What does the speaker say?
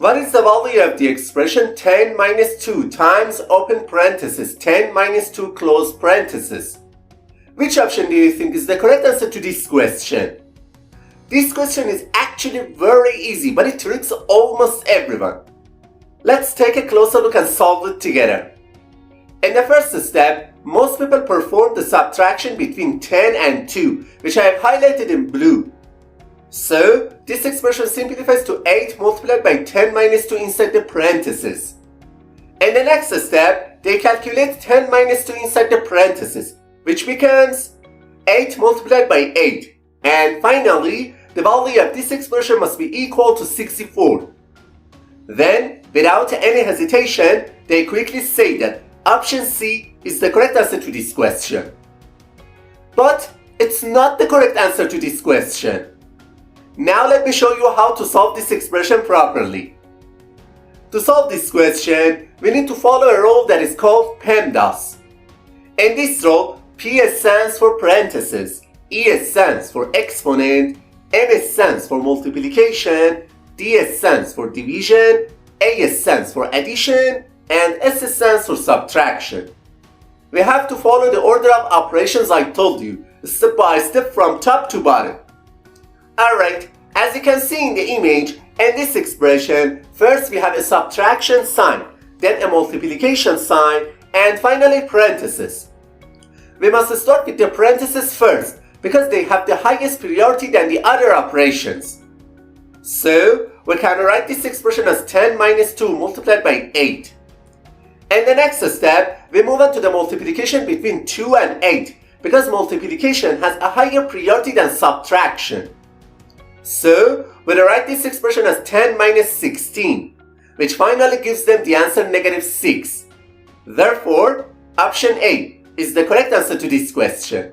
What is the value of the expression 10 minus 2 times open parenthesis 10 minus 2 close parenthesis? Which option do you think is the correct answer to this question? This question is actually very easy, but it tricks almost everyone. Let's take a closer look and solve it together. In the first step, most people perform the subtraction between 10 and 2, which I have highlighted in blue. So, this expression simplifies to 8 multiplied by 10 minus 2 inside the parentheses. In the next step, they calculate 10 minus 2 inside the parentheses, which becomes 8 multiplied by 8. And finally, the value of this expression must be equal to 64. Then, without any hesitation, they quickly say that option C is the correct answer to this question. But it's not the correct answer to this question. Now let me show you how to solve this expression properly. To solve this question, we need to follow a rule that is called PEMDAS. In this rule, P stands for parentheses, E stands for exponent, M stands for multiplication, D stands for division, A stands for addition, and S stands for subtraction. We have to follow the order of operations I told you, step by step from top to bottom. Alright, as you can see in the image, in this expression, first we have a subtraction sign, then a multiplication sign, and finally parentheses. We must start with the parentheses first, because they have the highest priority than the other operations. So, we can write this expression as 10 minus 2 multiplied by 8. In the next step, we move on to the multiplication between 2 and 8, because multiplication has a higher priority than subtraction. So, we'll write this expression as 10 minus 16, which finally gives them the answer -6. Therefore, option A is the correct answer to this question.